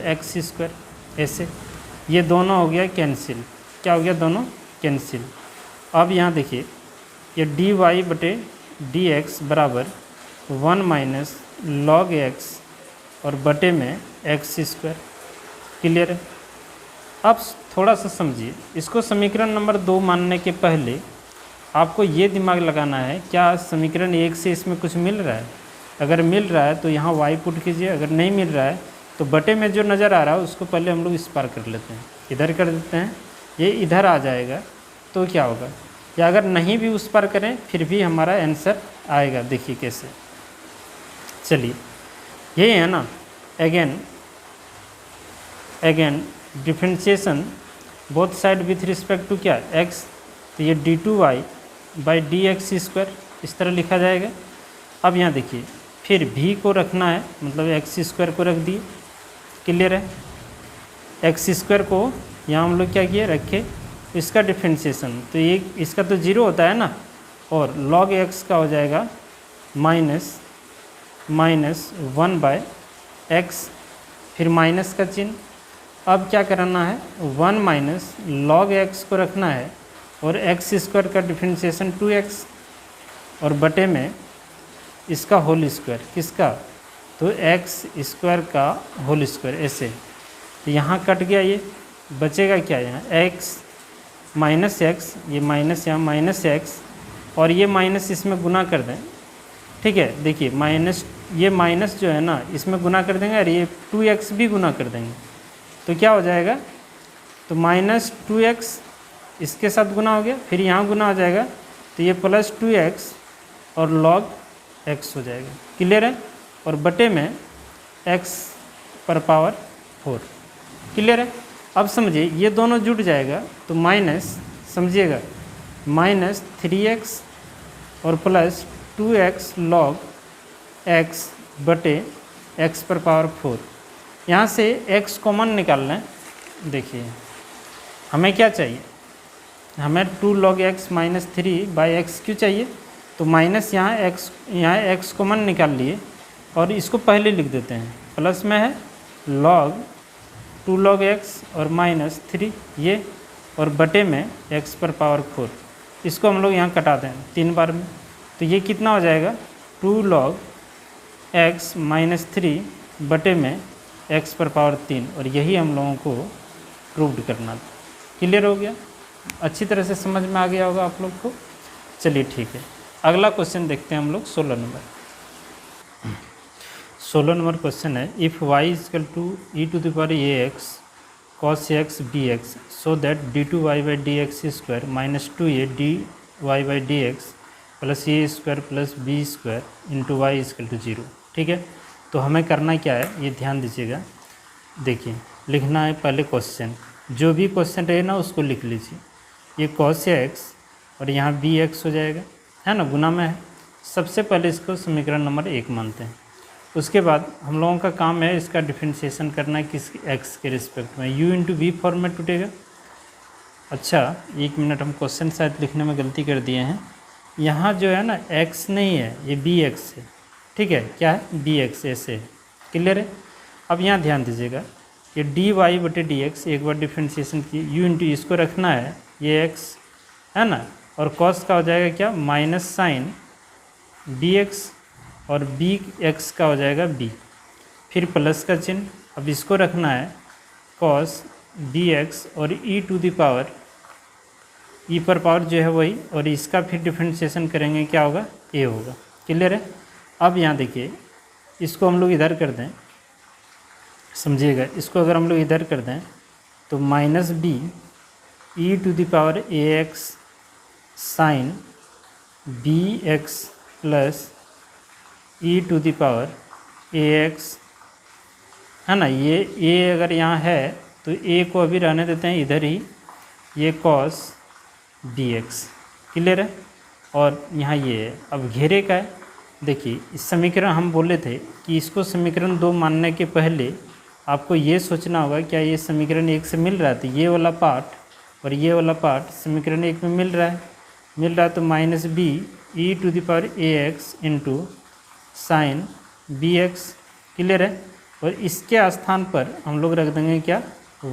X square, ऐसे ये दोनों हो गया कैंसिल। क्या हो गया? दोनों कैंसिल। अब यहाँ देखिए ये डी वाई बटे डी एक्स बराबर 1 माइनस लॉग एक्स और बटे में एक्स स्क्वायर। क्लियर है? अब थोड़ा सा समझिए इसको। समीकरण नंबर 2 मानने के पहले आपको ये दिमाग लगाना है, क्या समीकरण 1 से इसमें कुछ मिल रहा है? अगर मिल रहा है तो यहाँ y पुट कीजिए, अगर नहीं मिल रहा है तो बटे में जो नज़र आ रहा है उसको पहले हम लोग इस पार कर लेते हैं, इधर कर देते हैं, ये इधर आ जाएगा तो क्या होगा। या अगर नहीं भी उस पार करें फिर भी हमारा आंसर आएगा। देखिए कैसे, चलिए यही है ना। Again differentiation both side with respect to क्या? x, तो ये d2y by D x square इस तरह लिखा जाएगा। अब यहाँ देखिए फिर v को रखना है, मतलब एक्स स्क्वायर को रख दिए। क्लियर है? एक्स स्क्वायर को यहाँ हम लोग क्या किए, रखे। इसका डिफ्रेंशिएशन तो ये इसका तो 0 होता है ना, और log x का हो जाएगा माइनस 1 बाय एक्स, फिर माइनस का चिन्ह। अब क्या करना है, 1 माइनस लॉग एक्स को रखना है और एक्स स्क्वायर का डिफ्रेंशिएशन 2x और बटे में इसका होल स्क्वायर। किसका? तो एक्स स्क्वायर का होल स्क्वायर, ऐसे। तो यहाँ कट गया, ये बचेगा क्या? यहाँ x माइनस एक्स, ये माइनस यहाँ माइनस एक्स, और ये माइनस इसमें गुना कर दें। ठीक है, देखिए माइनस, ये माइनस जो है ना इसमें गुना कर देंगे और ये 2x भी गुना कर देंगे तो क्या हो जाएगा, तो माइनस 2x इसके साथ गुना हो गया, फिर यहाँ गुना हो जाएगा तो ये प्लस 2x और log x हो जाएगा। क्लियर है? और बटे में x पर पावर 4। क्लियर है? अब समझिए ये दोनों जुड़ जाएगा तो माइनस, समझिएगा, माइनस 3x और प्लस 2x log x बटे x पर पावर 4। यहाँ से x कॉमन निकाल लें। देखिए हमें क्या चाहिए, हमें 2 log x minus 3 by x क्यों चाहिए, तो माइनस यहाँ x कॉमन निकाल लिए और इसको पहले लिख देते हैं। प्लस में है log 2 log x और माइनस 3 ये, और बटे में x पर पावर 4। इसको हम लोग यहाँ कटा दें 3 बार में, तो ये कितना हो जाएगा, 2 log x माइनस 3 बटे में x पर पावर 3, और यही हम लोगों को प्रूव्ड करना था। क्लियर हो गया? अच्छी तरह से समझ में आ गया होगा आप लोग को। चलिए ठीक है, अगला क्वेश्चन देखते हैं हम लोग। 16 नंबर क्वेश्चन है, if y equal to e to the power a x cos x b x so that d two y by D x square minus 2a d y by D x plus a square plus B square into y equal to 0। ठीक है, तो हमें करना क्या है, ये ध्यान दीजिएगा। देखिए लिखना है पहले क्वेश्चन, जो भी क्वेश्चन रहे ना उसको लिख लीजिए। ये कॉस एक्स और यहाँ बी एक्स हो जाएगा, है ना, गुना में है। सबसे पहले इसको समीकरण नंबर 1 मानते हैं। उसके बाद हम लोगों का काम है इसका डिफरेंशिएशन करना है किस एक्स के रिस्पेक्ट में, u इंटू वी फॉर्म में टूटेगा। अच्छा 1 मिनट, हम क्वेश्चन शायद लिखने में गलती कर दिए हैं। यहाँ जो है ना x नहीं है, ये बी एक्स है। ठीक है, क्या है, बी एक्स, ऐसे है। क्लियर है? अब यहाँ ध्यान दीजिएगा, ये डी वाई बटे डी एक्स, एक बार डिफ्रेंशिएशन की, u इंटू इसको रखना है, ये x है ना, और कॉस का हो जाएगा क्या, माइनस साइन बी एक्स, और बी एक्स का हो जाएगा b, फिर प्लस का चिन्ह। अब इसको रखना है कॉस बी एक्स और e to the power, e पर पावर जो है वही, और इसका फिर डिफ्रेंशिएशन करेंगे, क्या होगा, a होगा। क्लियर है? अब यहाँ देखिए इसको हम लोग इधर कर दें, समझिएगा, इसको अगर हम लोग इधर कर दें तो minus b e to the power a x sine b x plus e to the power a x, है ना। ये a अगर यहाँ है तो a को अभी रहने देते हैं इधर ही, ये कॉस बी एक्स। क्लियर है? और यहाँ ये है, अब घेरे का है। देखिए इस समीकरण हम बोले थे कि इसको समीकरण 2 मानने के पहले आपको ये सोचना होगा क्या ये समीकरण 1 से मिल रहा है, तो ये वाला पार्ट और ये वाला पार्ट समीकरण 1 में मिल रहा है तो minus b e to the power a x into sine b x. Clear है? और इसके स्थान पर हम लोग रख देंगे क्या,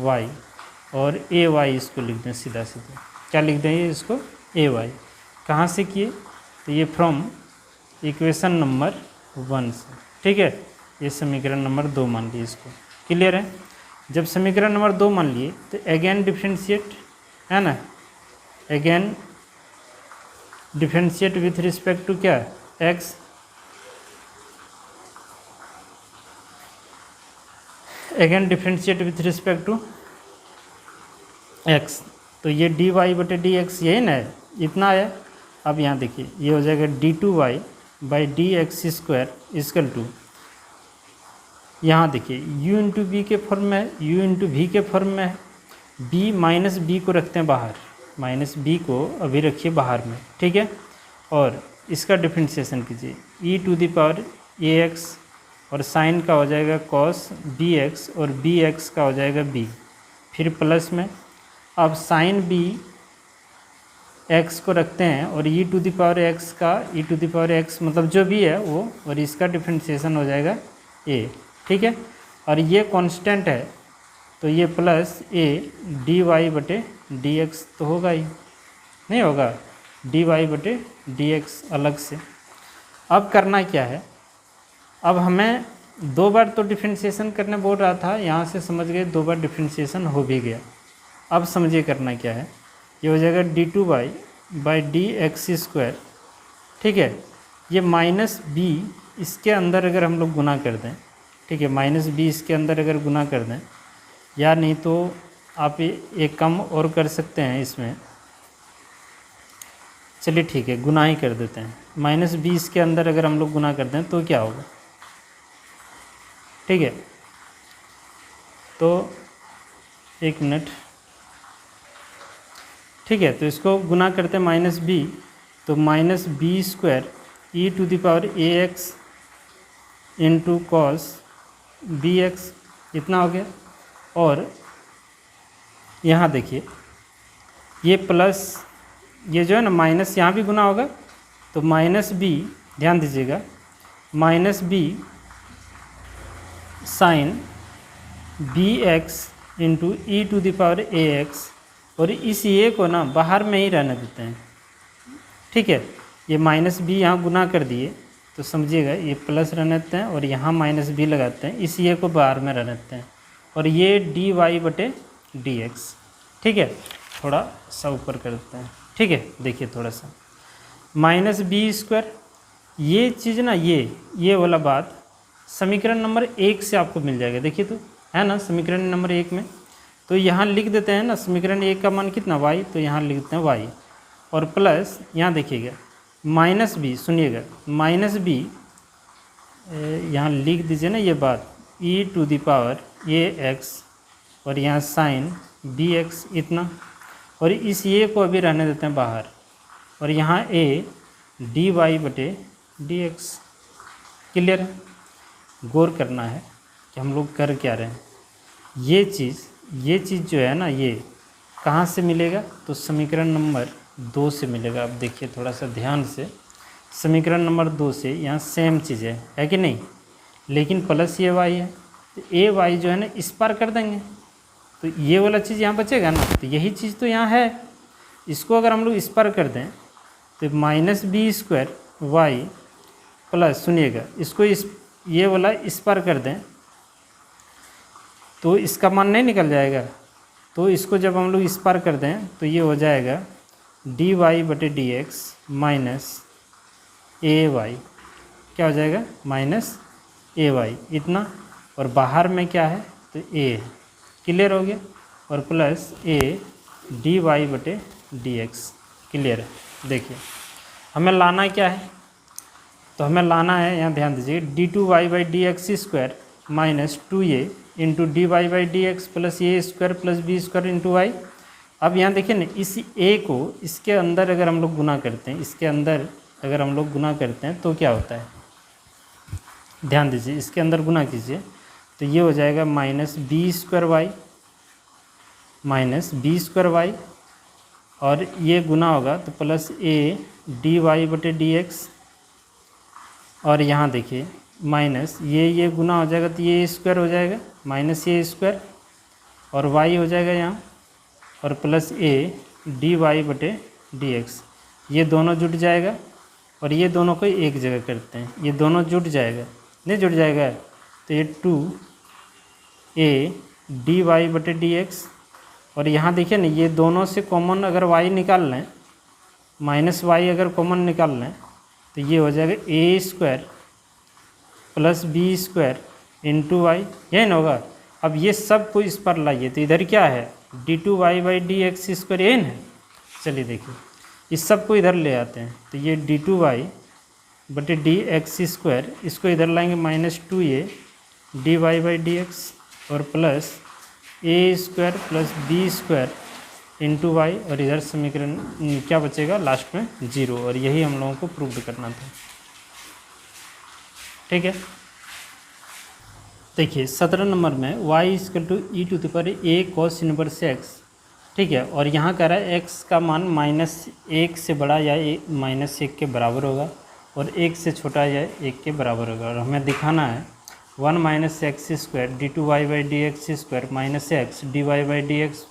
y, और ए वाई इसको लिख दें सीधा सीधा। क्या लिख देंगे इसको, ए वाई। कहाँ से किए, तो ये फ्रॉम इक्वेशन नंबर 1 से, ठीक है। ये समीकरण नंबर 2 मान लिए इसको। क्लियर है। जब समीकरण नंबर 2 मान लिए तो अगेन डिफ्रेंशिएट, है ना, again differentiate with respect to क्या, x, again differentiate with respect to x। तो ये dy बटे डी एक्स यही ना है, इतना आया। अब यहाँ देखिए ये हो जाएगा d2y by D x square equal to, यहाँ देखिए u इंटू बी के फॉर्म में है, u इंटू वी के फॉर्म में है, b माइनस बी को रखते हैं बाहर, माइनस बी को अभी रखिए बाहर में, ठीक है। और इसका डिफ्रेंशिएशन कीजिए e to the power ax, और साइन का हो जाएगा cos bx, और bx का हो जाएगा b, फिर प्लस में। अब साइन b x को रखते हैं और e to the power x का, e to the power x मतलब जो भी है वो, और इसका डिफ्रेंशिएशन हो जाएगा a, ठीक है। और ये कांस्टेंट है तो ये प्लस a dy बटे dx तो होगा ही, नहीं होगा, dy बटे dx अलग से। अब करना क्या है, अब हमें 2 बार तो डिफ्रेंशिएशन करने बोल रहा था, यहाँ से समझ गए 2 बार डिफ्रेंशिएशन हो भी गया। अब समझिए करना क्या है, ये हो जाएगा d2y by D x square, ठीक है। ये माइनस b इसके अंदर अगर हम लोग गुना कर दें, ठीक है, माइनस b इसके अंदर अगर गुना कर दें, या नहीं तो आप एक कम और कर सकते हैं इसमें, चलिए ठीक है गुना ही कर देते हैं। माइनस b इसके अंदर अगर हम लोग गुना कर दें तो क्या होगा, ठीक है। तो 1 मिनट, ठीक है। तो इसको गुना करते हैं माइनस b, तो minus b square e to the power a x into cos b x, इतना हो गया। और यहाँ देखिए ये प्लस, ये जो है ना माइनस यहाँ भी गुना होगा, तो माइनस बी, ध्यान दीजिएगा, minus b sine b x into e to the power a x, और इस ए को ना बाहर में ही रहने देते हैं, ठीक है। ये माइनस बी यहाँ गुना कर दिए तो समझिएगा ये प्लस रहने देते हैं, और यहाँ माइनस बी लगाते हैं, इस ए को बाहर में रहने देते हैं, और ये डी वाई बटे डी एक्स, ठीक है। थोड़ा सा ऊपर कर देते हैं, ठीक है। देखिए थोड़ा सा माइनस बी स्क्वायर, ये चीज़ ना, ये वाला बात समीकरण नंबर 1 से आपको मिल जाएगा, देखिए तो है ना समीकरण नंबर 1 में। तो यहाँ लिख देते हैं ना समीकरण 1 का मान कितना y, तो यहाँ लिख देते हैं y, और प्लस यहाँ देखिएगा माइनस बी, सुनिएगा माइनस बी, यहाँ लिख दीजिए ना ये बात, e to the power a x, और यहाँ साइन बी एक्स इतना, और इस ये को अभी रहने देते हैं बाहर, और यहाँ a डी वाई बटे डी एक्स। क्लियर है। गौर करना है कि हम लोग कर क्या रहे हैं। ये चीज़ जो है ना, ये कहाँ से मिलेगा, तो समीकरण नंबर 2 से मिलेगा। अब देखिए थोड़ा सा ध्यान से, समीकरण नंबर 2 से यहाँ सेम चीज़ है कि नहीं, लेकिन प्लस ये वाई है, तो ए वाई जो है ना इस पार कर देंगे, तो ये वाला चीज़ यहाँ बचेगा ना, तो यही चीज़ तो यहाँ है। इसको अगर हम लोग इस पार कर दें तो minus b square y plus, सुनिएगा इसको ये वाला इस पार कर दें तो इसका मान नहीं निकल जाएगा, तो इसको जब हम लोग इस पार कर दें तो ये हो जाएगा डी वाई बटे D x minus A Y, क्या हो जाएगा माइनस ए वाई इतना, और बाहर में क्या है तो ए है। क्लियर हो गया। और प्लस ए डी वाई बटे डी एक्स। क्लियर है। देखिए हमें लाना क्या है, तो हमें लाना है, यहाँ ध्यान दीजिए, d two y by D x square minus 2a into D y by D x plus a square plus B square into y. अब यहाँ देखिए ना, इस a को इसके अंदर अगर हम लोग गुना करते हैं, इसके अंदर अगर हम लोग गुना करते हैं तो क्या होता है, ध्यान दीजिए, इसके अंदर गुना कीजिए तो ये हो जाएगा minus b square y minus b square y, और ये गुना होगा तो प्लस ए डी वाई बटे डी एक्स, और यहाँ देखिए माइनस ये गुना हो जाएगा तो ये स्क्वायर हो जाएगा, माइनस ये स्क्वायर और y हो जाएगा यहाँ, और प्लस a dy बटे dx, ये दोनों जुट जाएगा और ये दोनों को एक जगह करते हैं, ये दोनों जुट जाएगा, नहीं जुट जाएगा तो ये 2a dy बटे dx, और यहाँ देखिए ना ये दोनों से कॉमन अगर y निकाल लें, माइनस वाई अगर कॉमन निकाल लें तो ये हो जाएगा a square plus B square into y, यही ना होगा। अब ये सब को इस पर लाइए तो इधर क्या है d2y by D x square एन है। चलिए देखिए इस सब को इधर ले आते हैं तो ये d2y बटे डी एक्स स्क्वायर, इसको इधर लाएंगे minus 2a dy by D x और plus a square plus B square into Y, और इधर समीकरण क्या बचेगा लास्ट में 0, और यही हम लोगों को प्रूव करना था। ठीक है, देखिए 17 नंबर में y equal to e to the power a cos inverse x, ठीक है, और यहाँ कह रहा है x का मान -1 से बड़ा या -1 के बराबर होगा और 1 से छोटा या 1 के बराबर होगा, और हमें दिखाना है 1 minus x square d 2y by D x square minus x d y by D x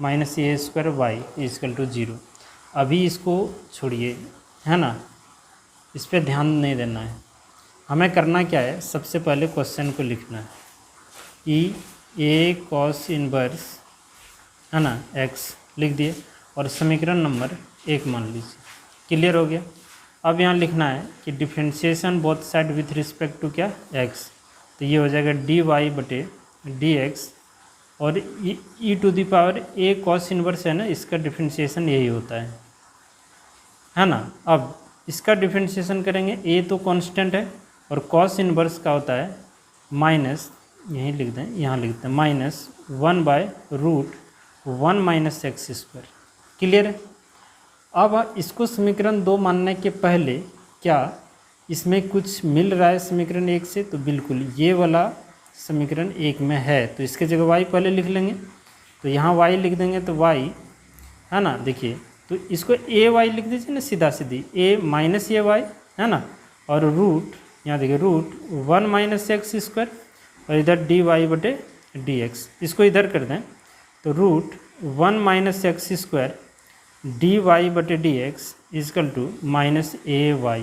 minus a square y equal to 0। अभी इसको छोड़िए, है ना, इस पर ध्यान नहीं देना है। हमें करना क्या है, सबसे पहले क्वेश्चन को लिखना है ई ए कॉस इनवर्स, है ना, एक्स लिख दिए और समीकरण नंबर 1 मान लीजिए। क्लियर हो गया। अब यहाँ लिखना है कि differentiation both side with respect to क्या एक्स, तो ये हो जाएगा डी वाई बटे डी एक्स, और E to the power A cos inverse है ना, इसका डिफ्रेंशिएशन यही होता है ना। अब इसका डिफ्रेंशिएशन करेंगे, ए तो कांस्टेंट है और कॉस इनवर्स का होता है माइनस, यहीं लिख दें, यहाँ लिख दें -1 by root 1 minus x square. Clear है। अब इसको समीकरण 2 मानने के पहले क्या इसमें कुछ मिल रहा है समीकरण 1 से, तो बिल्कुल ये वाला समीकरण 1 में है, तो इसके जगह y पहले लिख लेंगे, तो यहाँ y लिख देंगे तो y, है ना, देखिए तो इसको ए वाई लिख दीजिए ना, सीधा सीधी a माइनस ए वाई, है ना, और रूट, यहाँ देखिए रूट 1 माइनस एक्स स्क्वायर और इधर डी वाई बटे डी एक्स, इसको इधर कर दें तो root 1 minus x square D Y बटे D x equal to minus A Y.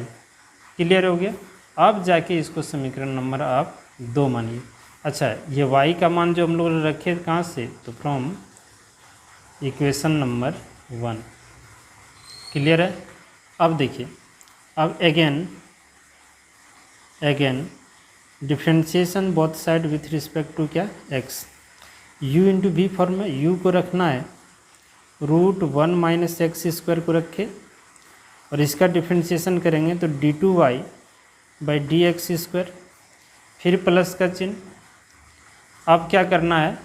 Clear हो गया। अब जाके इसको समीकरण नंबर आप 2 मानिए। अच्छा, ये y का मान जो हम लोग रखे कहाँ से, तो फ्रॉम इक्वेशन नंबर 1। क्लियर है। अब देखिए, अब again differentiation both side with respect to क्या x, u into v form में u को रखना है, रूट 1 माइनस एक्स स्क्वायर को रखे और इसका डिफ्रेंशिएशन करेंगे तो d2y by D x square, फिर प्लस का चिन्ह। अब क्या करना है,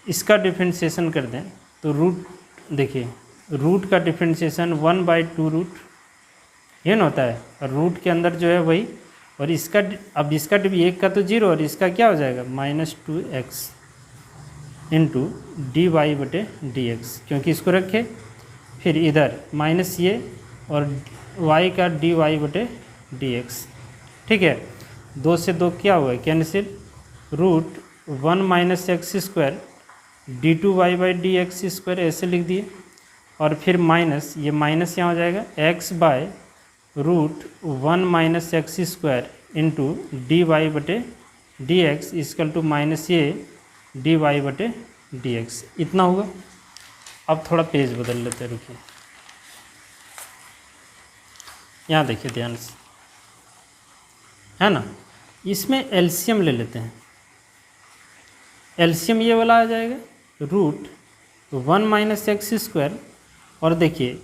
इसका डिफ्रेंशिएशन कर दें तो रूट, देखिए रूट का डिफ्रेंशिएशन 1 बाई 2 रूट, ये ना होता है, और रूट के अंदर जो है वही, और इसका अब इसका एक का तो 0 और इसका क्या हो जाएगा -2x इंटू डी वाई बटे डी एक्स, क्योंकि इसको रखे, फिर इधर माइनस ये और y का डी वाई बटे डी एक्स। ठीक है, 2 से 2 क्या हुआ है cancel, root 1 minus x square d 2y by D x square ऐसे लिख दिए, और फिर माइनस, ये माइनस यहाँ हो जाएगा x by root 1 minus x square into D Y बटे D x equal to minus ये डी वाई बटे डी एक्स, इतना होगा। अब थोड़ा पेज बदल लेते हैं, रुकिए, यहाँ देखिए ध्यान से, है ना, इसमें एलसीएम ले लेते हैं। एलसीएम ये वाला आ जाएगा रूट 1 माइनस एक्स स्क्वायर, और देखिए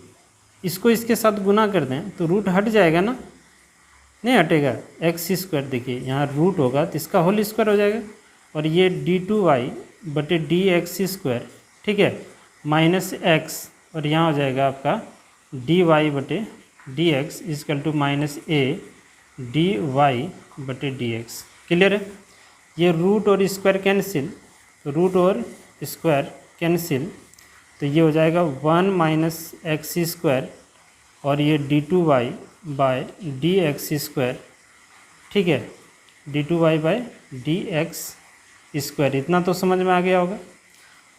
इसको इसके साथ गुना कर दें तो रूट हट जाएगा ना, नहीं हटेगा, एक्स स्क्वायर, देखिए यहाँ रूट होगा तो इसका होल स्क्वायर हो जाएगा, और ये d2y बटे डी एक्स स्क्वायर, ठीक है, माइनस एक्स, और यहाँ हो जाएगा आपका dy बटे D x equal to minus a d Y बटे डी एक्स। क्लियर है। ये रूट और स्क्वायर कैंसिल, तो रूट और स्क्वायर कैंसिल, तो ये हो जाएगा 1 माइनस एक्स स्क्वायर और ये d2y bye D x square ठीक है, d2y/dx स्क्वायर, इतना तो समझ में आ गया होगा,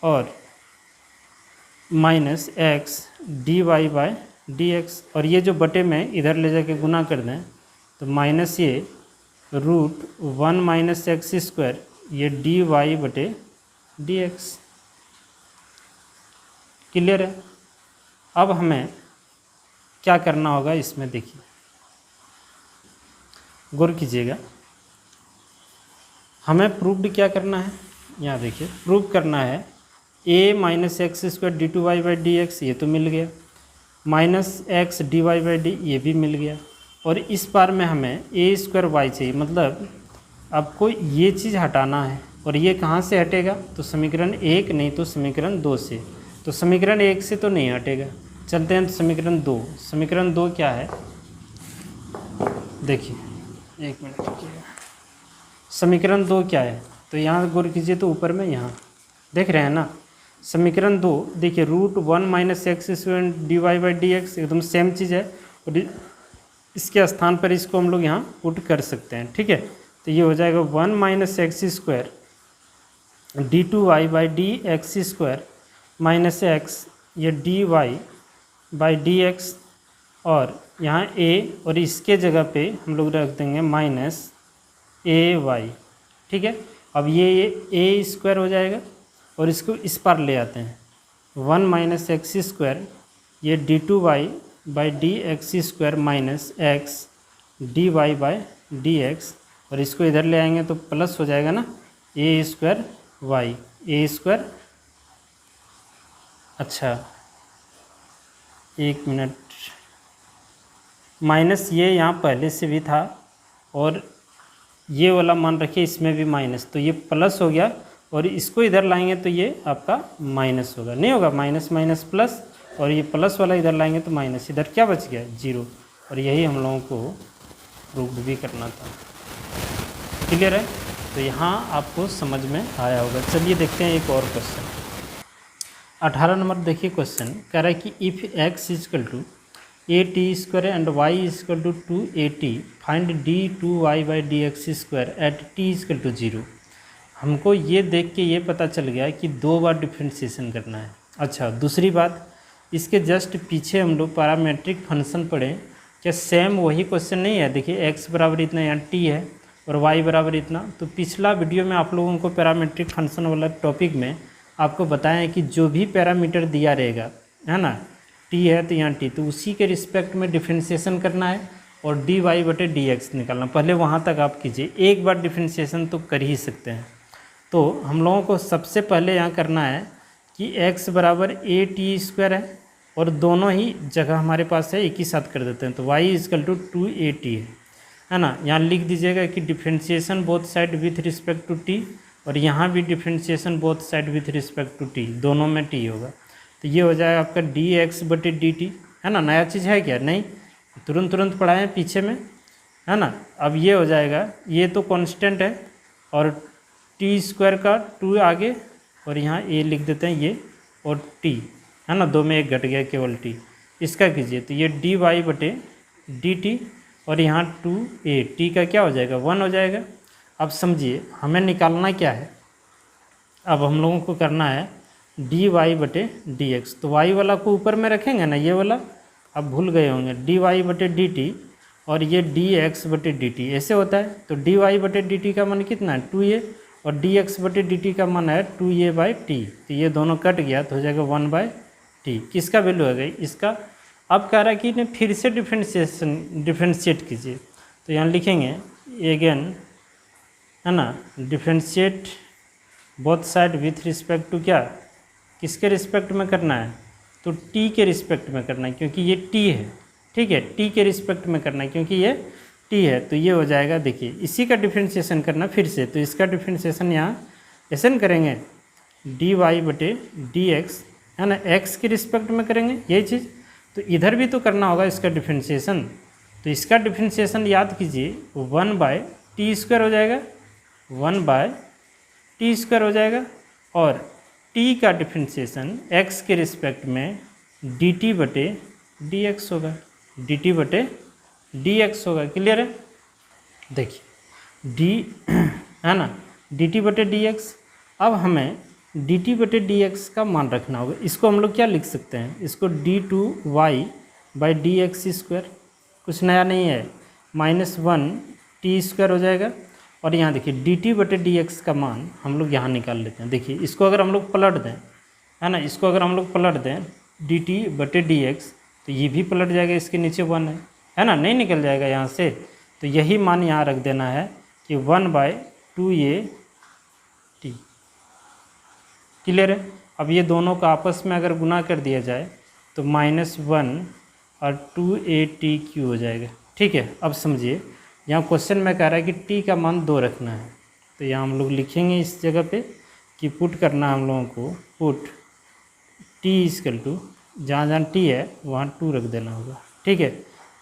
और माइनस एक्स dy/dx, और ये जो बटे में इधर ले जाके गुना कर दें तो माइनस ये √1 - एक्स स्क्वायर, ये dy/dx। क्लियर है। अब हमें क्या करना होगा इसमें, देखिए गौर कीजिएगा, हमें प्रूव्ड क्या करना है, यहाँ देखिए प्रूव करना है a - एक्स स्क्वायर d2y/dx, ये तो मिल गया, -x dy/d ये भी मिल गया, और इस बार में हमें a² y चाहिए, मतलब आपको ये चीज़ हटाना है, और ये कहाँ से हटेगा, तो समीकरण 1 नहीं तो समीकरण 2 से। तो समीकरण 1 से तो नहीं हटेगा, चलते हैं तो समीकरण 2। समीकरण 2 क्या है, देखिए 1 मिनट रुकिएगा। समीकरण 2 क्या है, तो यहाँ गौर कीजिए, तो ऊपर में यहाँ देख रहे हैं ना, समीकरण 2 देखिए √1 - एक्स स्क्वायर dy/dx एकदम सेम चीज़ है, और इसके स्थान पर इसको हम लोग यहाँ पुट कर सकते हैं, ठीक है। तो ये हो जाएगा 1 - x square d2y/dx square minus x, ये dy/dx, और यहाँ a, और इसके जगह पे हम लोग रख देंगे -ay, ठीक है। अब ये a² हो जाएगा, और इसको इस पार ले आते हैं, 1 - एक्स स्क्वायर, ये d2y/dx square minus x dy/dx, और इसको इधर ले आएंगे तो प्लस हो जाएगा ना a² y, a², अच्छा 1 मिनट, माइनस ये यहाँ पहले से भी था, और ये वाला मान रखिए इसमें भी माइनस, तो ये प्लस हो गया, और इसको इधर लाएंगे तो ये आपका माइनस होगा, नहीं होगा, माइनस माइनस प्लस, और ये प्लस वाला इधर लाएंगे तो माइनस, इधर क्या बच गया 0, और यही हम लोगों को प्रूव भी करना था। क्लियर है, तो यहाँ आपको समझ में आया होगा। चलिए देखते हैं एक और क्वेश्चन, 18 नंबर देखिए क्वेश्चन कह रहा है कि if x = at² and y = 2at, find d2y/dx square at t = 0। हमको ये देख के ये पता चल गया कि 2 बार डिफ्रेंशिएशन करना है। अच्छा, दूसरी बात, इसके जस्ट पीछे हम लोग पैरामेट्रिक फंक्शन पढ़े, क्या सेम वही क्वेश्चन नहीं है, देखिए x बराबर इतना, यहाँ t है, और y बराबर इतना। तो पिछला वीडियो में आप लोगों को पैरामेट्रिक फंक्शन वाला टॉपिक में आपको बताएं कि जो भी पैरामीटर दिया रहेगा, है ना, t है तो यहाँ t, तो उसी के रिस्पेक्ट में डिफ्रेंशिएशन करना है, और dy/dx निकालना। पहले वहाँ तक आप कीजिए, एक बार डिफ्रेंशिएशन तो कर ही सकते हैं। तो हम लोगों को सबसे पहले यहाँ करना है कि x बराबर at² है, और दोनों ही जगह हमारे पास है, एक ही साथ कर देते हैं, तो y = 2at है ना। यहाँ लिख दीजिएगा कि differentiation both side with respect to t, और यहाँ भी differentiation both side with respect to t, दोनों में t होगा। तो ये हो जाएगा आपका dx/dt, है ना। नया चीज़ है क्या, नहीं, तुरंत पढ़ाएं पीछे में, है ना। अब ये हो जाएगा, ये तो कांस्टेंट है, और t² का 2 आगे, और यहाँ a लिख देते हैं ये, और t, है ना, 2 में 1 घट गया, केवल t। इसका कीजिए तो ये dy/dt, और यहाँ 2a, t का क्या हो जाएगा 1 हो जाएगा। अब समझिए हमें निकालना क्या है, अब हम लोगों को करना है dy/dx, तो y वाला को ऊपर में रखेंगे ना, ये वाला अब भूल गए होंगे, dy/dt, और ये dx/dt ऐसे होता है। तो dy/dt का मान कितना है 2a, और dx/dt का मान है 2a/t, तो ये दोनों कट गया तो हो जाएगा 1/t। किसका वैल्यू है गई इसका। अब कह रहा है कि इन्हें फिर से डिफ्रेंशिएट कीजिए, तो यहाँ लिखेंगे अगेन, है ना, differentiate both side with respect to क्या, किसके रिस्पेक्ट में करना है, तो t के रिस्पेक्ट में करना है, क्योंकि ये t है, ठीक है, t के रिस्पेक्ट में करना है क्योंकि ये t है। तो ये हो जाएगा, देखिए इसी का डिफ्रेंशिएशन करना फिर से, तो इसका डिफ्रेंशिएशन यहाँ ऐसे न करेंगे dy/dx, है ना, x के रिस्पेक्ट में करेंगे यही चीज़। तो इधर भी तो करना होगा इसका डिफ्रेंशिएशन, तो इसका डिफ्रेंशिएशन याद कीजिए 1/t² हो जाएगा, 1/t² हो जाएगा, और t का डिफ्रेंशिएशन x के रिस्पेक्ट में dt/dx होगा, dt/dx होगा। क्लियर है, देखिए डी है ना, डी टी बटे डी एक्स। अब हमें डी टी बटे डी एक्स का मान रखना होगा। इसको हम लोग क्या लिख सकते हैं, इसको d two y by D x square, कुछ नया नहीं है, माइनस वन टी स्क्वायर हो जाएगा। और यहाँ देखिए डी टी बटे डी एक्स का मान हम लोग यहाँ निकाल लेते हैं। देखिए इसको अगर हम लोग पलट दें, है ना, इसको अगर हम लोग पलट दें डी टी बटे डी एक्स, तो ये भी पलट जाएगा, इसके नीचे वन है ना, नहीं निकल जाएगा यहाँ से। तो यही मान यहाँ रख देना है कि 1/2a टी। क्लियर है। अब ये दोनों का आपस में अगर गुना कर दिया जाए तो -1 और 2a/t³ हो जाएगा। ठीक है। अब समझिए यहाँ क्वेश्चन में कह रहा है कि t का मान 2 रखना है, तो यहाँ हम लोग लिखेंगे इस जगह पे कि पुट करना हम लोगों को, पुट t इक्वल टू जहाँ जहाँ t है वहाँ 2 रख देना होगा। ठीक है।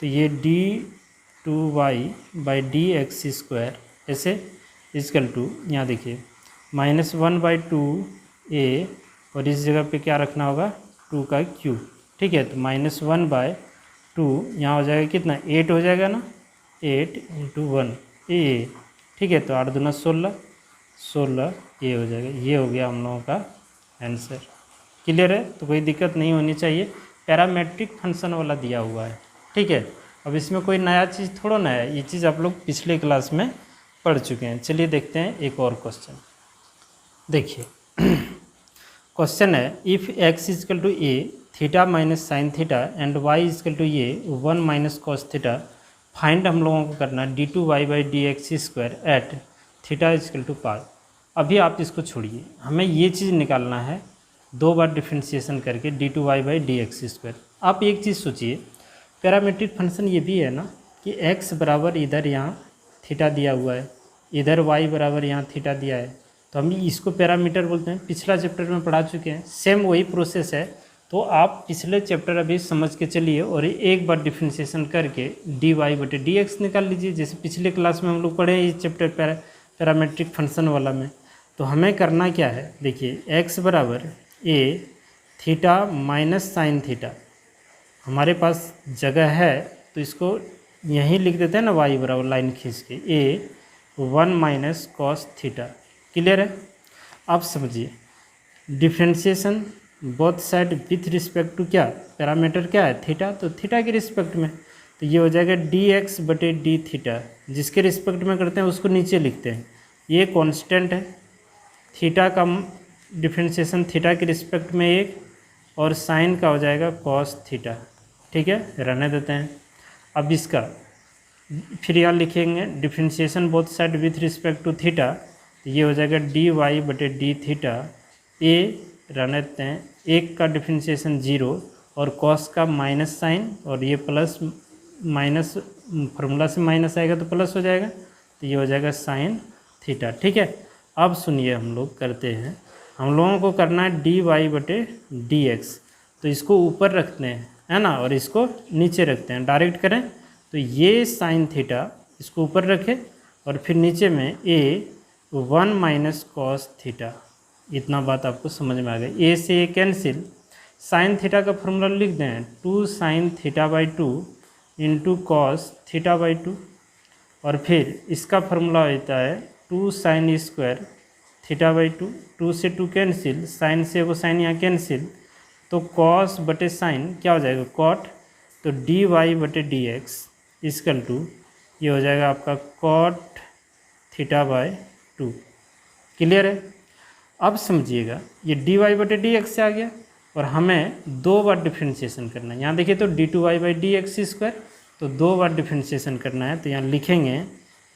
तो ये d2y by D x square ऐसे इक्वल टू, यहाँ देखिए -1/2a, और इस जगह पे क्या रखना होगा, 2 का क्यूब। ठीक है। तो -1/2 यहाँ हो जाएगा कितना, 8 हो जाएगा ना, 8 × 1 a। ठीक है। तो 8 दूना 16, 16 ये हो जाएगा। ये हो गया हम लोगों का आंसर। क्लियर है। तो कोई दिक्कत नहीं होनी चाहिए, पैरामेट्रिक फंक्शन वाला दिया हुआ है। ठीक है। अब इसमें कोई नया चीज़ थोड़ा ना है, ये चीज़ आप लोग पिछले क्लास में पढ़ चुके हैं। चलिए देखते हैं एक और क्वेश्चन। देखिए क्वेश्चन है, if x equal to a theta minus sine theta and y equal to a 1 minus cos theta, find हम लोगों को करना है d2y by D x square at theta equal to pi. अभी आप इसको छोड़िए, हमें ये चीज़ निकालना है 2 बार डिफ्रेंशिएशन करके d2y by D x square. आप एक चीज़ सोचिए, पैरामेट्रिक फंक्शन ये भी है ना कि x बराबर इधर यहाँ थीटा दिया हुआ है, इधर y बराबर यहाँ थीटा दिया है, तो हम इसको पैरामीटर बोलते हैं। पिछला चैप्टर में पढ़ा चुके हैं, सेम वही प्रोसेस है। तो आप पिछले चैप्टर अभी समझ के चलिए और एक बार डिफ्रेंशिएशन करके dy बटे dx निकाल लीजिए, जैसे पिछले क्लास में हम लोग पढ़े इस चैप्टर पैरामेट्रिक फंक्शन वाला में। तो हमें करना क्या है, देखिए x बराबर a theta minus sine theta, हमारे पास जगह है तो इसको यहीं लिख देते हैं ना, y बराबर लाइन खींच के a 1 minus cos theta. Clear है। अब समझिए differentiation both side with respect to क्या, पैरामीटर क्या है, थीटा, तो थीटा के रिस्पेक्ट में, तो ये हो जाएगा dx बटे डी थीटा। जिसके रिस्पेक्ट में करते हैं उसको नीचे लिखते हैं, ये कांस्टेंट है। थीटा का डिफ्रेंशिएशन थीटा के रिस्पेक्ट में 1, और साइन का हो जाएगा कॉस थीटा। ठीक है, रहने देते हैं। अब इसका फिर यहाँ लिखेंगे differentiation both side with respect to theta, तो ये हो जाएगा dy बटे डी थीटा। ए रहने देते हैं, 1 का डिफ्रेंशिएशन 0 और कॉस का माइनस साइन, और ये प्लस माइनस फार्मूला से माइनस आएगा तो प्लस हो जाएगा, तो ये हो जाएगा साइन थीटा। ठीक है। अब सुनिए हम लोग करते हैं, हम लोगों को करना है dy बटे dx, तो इसको ऊपर रखते हैं, है ना, और इसको नीचे रखते हैं। डायरेक्ट करें तो ये साइन थीटा इसको ऊपर रखें और फिर नीचे में a 1 माइनस कॉस थीटा। इतना बात आपको समझ में आ गई। ए से ए कैंसिल, साइन थीटा का फॉर्मूला लिख दें 2 sine theta by 2 into cos theta by 2, और फिर इसका फॉर्मूला होता है 2 साइन स्क्वायर थीटा बाई 2, 2 से 2 कैंसिल, साइन से वो साइन यहाँ कैंसिल, तो कॉस बटे साइन क्या हो जाएगा, कॉट, तो dy बटे dx इक्वल टू ये हो जाएगा आपका कॉट थीटा बाई 2। क्लियर है। अब समझिएगा ये dy बटे dx से आ गया, और हमें 2 बार डिफ्रेंशिएशन करना है। यहाँ देखिए तो d2y by D x square, तो 2 बार डिफ्रेंशिएशन करना है। तो यहाँ लिखेंगे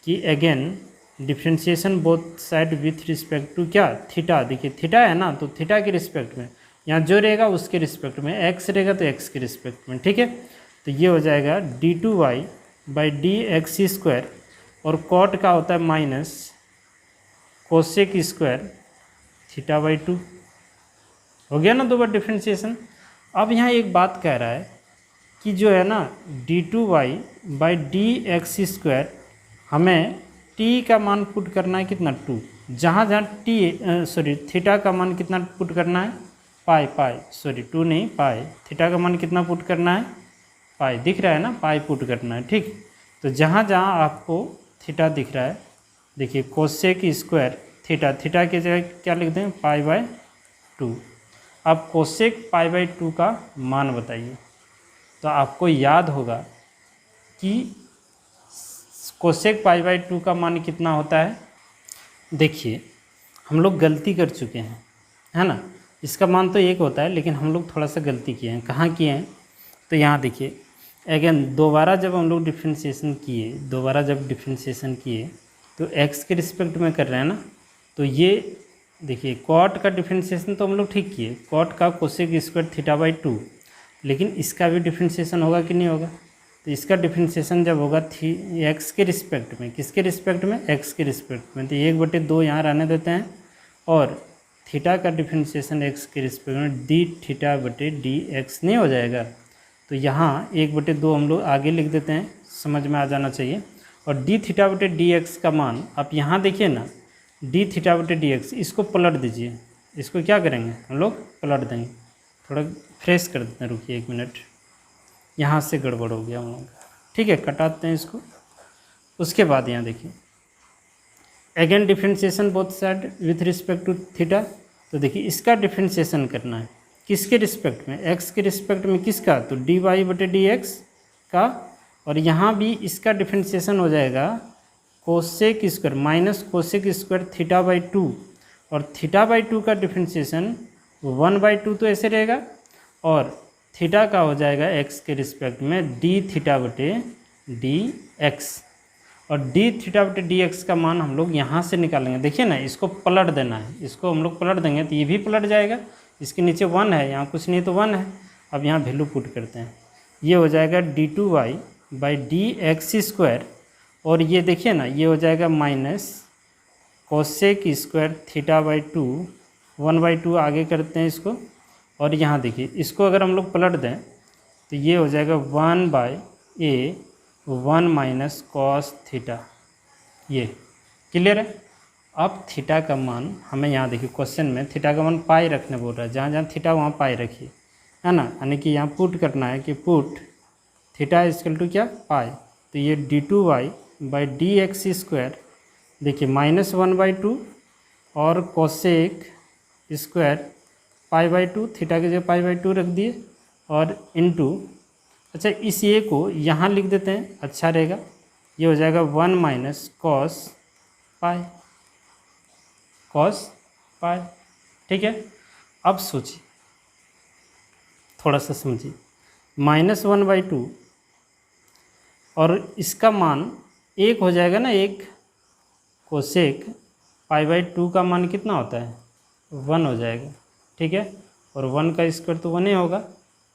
कि again differentiation both side with respect to क्या, थीटा। देखिए थीटा है ना, तो थीटा के रिस्पेक्ट में, यहाँ जो रहेगा उसके रिस्पेक्ट में, x रहेगा तो x के रिस्पेक्ट में। ठीक है। तो ये हो जाएगा d2y by D x square, और कॉट का होता है minus cosec square theta by 2। हो गया ना 2 बार डिफ्रेंशिएशन। अब यहाँ एक बात कह रहा है कि जो है ना d2y by D x square, हमें t का मान पुट करना है कितना, 2, जहाँ थीटा का मान कितना पुट करना है, पाई, 2 नहीं पाई, थीटा का मान कितना पुट करना है, पाई, दिख रहा है ना, पाई पुट करना है। ठीक। तो जहाँ जहाँ आपको थीटा दिख रहा है, देखिए कोसेक स्क्वायर थीटा, थीटा की जगह क्या लिख दें π/2। अब कोसेक π/2 का मान बताइए। तो आपको याद होगा कि कोसेक π/2 का मान कितना होता है। देखिए हम लोग गलती कर चुके हैं, है ना। इसका मान तो 1 होता है, लेकिन हम लोग थोड़ा सा गलती किए हैं। कहाँ किए हैं, तो यहाँ देखिए अगेन दोबारा जब हम लोग डिफ्रेंशिएशन किए तो x के रिस्पेक्ट में कर रहे हैं ना। तो ये देखिए कॉट का डिफ्रेंशिएशन तो हम लोग ठीक किए, कॉट का कोसेक स्क्वायर θ/2, लेकिन इसका भी डिफ्रेंशिएशन होगा कि नहीं होगा। तो इसका डिफ्रेंशिएशन जब होगा x के रिस्पेक्ट में, किसके रिस्पेक्ट में, x के रिस्पेक्ट में, तो 1/2 यहाँ रहने देते हैं, और थीटा का डिफ्रेंशिएशन x के रिस्पेक्ट में dθ/dx नहीं हो जाएगा। तो यहाँ 1/2 हम लोग आगे लिख देते हैं, समझ में आ जाना चाहिए। और dθ/dx का मान आप यहाँ देखिए ना, dθ/dx इसको पलट दीजिए। इसको क्या करेंगे हम लोग, पलट देंगे। थोड़ा फ्रेश कर देते हैं, रुकिए 1 मिनट, यहाँ से गड़बड़ हो गया हम लोग का। ठीक है, कटाते हैं इसको। उसके बाद यहाँ देखिए again differentiation both side with respect to theta. तो देखिए इसका डिफ्रेंशिएशन करना है किसके रिस्पेक्ट में, x के रिस्पेक्ट में, किसका, तो dy/dx का। और यहाँ भी इसका डिफ्रेंशिएशन हो जाएगा cosec square minus cosec square θ/2, और θ/2 का डिफ्रेंशिएशन 1/2 तो ऐसे रहेगा, और थीटा का हो जाएगा x के रिस्पेक्ट में dθ/dx, और dθ/dx का मान हम लोग यहाँ से निकालेंगे। देखिए ना, इसको पलट देना है, इसको हम लोग पलट देंगे तो ये भी पलट जाएगा। इसके नीचे 1 है, यहाँ कुछ नहीं तो 1 है। अब यहाँ वैल्यू पुट करते हैं, ये हो जाएगा d2y/dx², और ये देखिए ना, ये हो जाएगा माइनस कोसेक स्क्वायर θ/2, 1/2 आगे करते हैं इसको। और यहाँ देखिए इसको अगर हम लोग पलट दें तो ये हो जाएगा 1/(a)(1 माइनस कॉस थीटा। ये क्लियर है। अब थीटा का मान हमें यहाँ देखिए क्वेश्चन में थीटा का मान पाई रखने बोल रहा है, जहाँ जहाँ थीटा वहाँ पाई रखिए, है ना। यानी कि यहाँ पुट करना है कि पुट थीटा इक्वल टू क्या, पाई। तो ये d2y/dx², देखिए -1/2 और कोसेक स्क्वायर π/2, थीटा की जगह π/2 रख दिए, और इनटू, अच्छा इस ये को यहाँ लिख देते हैं, अच्छा रहेगा। ये हो जाएगा 1 माइनस कॉस पाई। ठीक है, अब सोचिए, थोड़ा सा समझिए, -1/2 और इसका मान 1 हो जाएगा ना, 1 कोसेक π/2 का मान कितना होता है, 1 हो जाएगा। ठीक है, और 1 का स्क्वायर तो 1 ही होगा।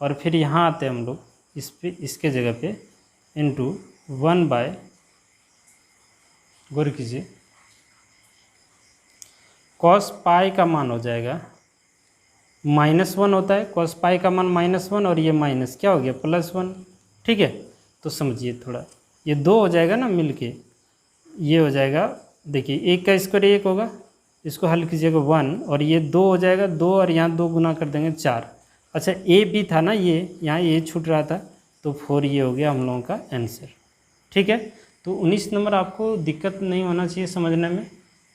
और फिर यहाँ आते हैं हम लोग इस पे, इसके जगह पे इंटू 1/, गौर कीजिए, कॉस पाई का मान हो जाएगा -1 होता है, कॉस पाई का मान -1, और ये माइनस क्या हो गया, +1। ठीक है, तो समझिए थोड़ा, ये 2 हो जाएगा ना मिलके, ये हो जाएगा, देखिए 1 का स्क्वायर 1 होगा, इसको हल कीजिएगा 1, और ये 2 हो जाएगा 2, और यहाँ 2 गुना कर देंगे 4। अच्छा ए भी था ना, ये यहाँ ये छूट रहा था, तो 4 ये हो गया हम लोगों का आंसर। ठीक है, तो 19 नंबर आपको दिक्कत नहीं होना चाहिए समझने में।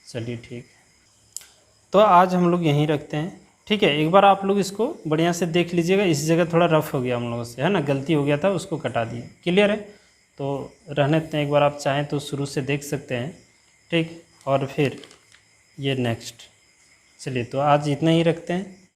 चलिए ठीक है, तो आज हम लोग यहीं रखते हैं। ठीक है, एक बार आप लोग इसको बढ़िया से देख लीजिएगा, इस जगह थोड़ा रफ हो गया हम लोगों से, है ना, गलती हो गया था, उसको कटा दिए। क्लियर है, तो रहने देते हैं, एक बार आप चाहें तो शुरू से देख सकते हैं। ठीक, और फिर ये नेक्स्ट। चलिए तो आज इतना ही रखते हैं।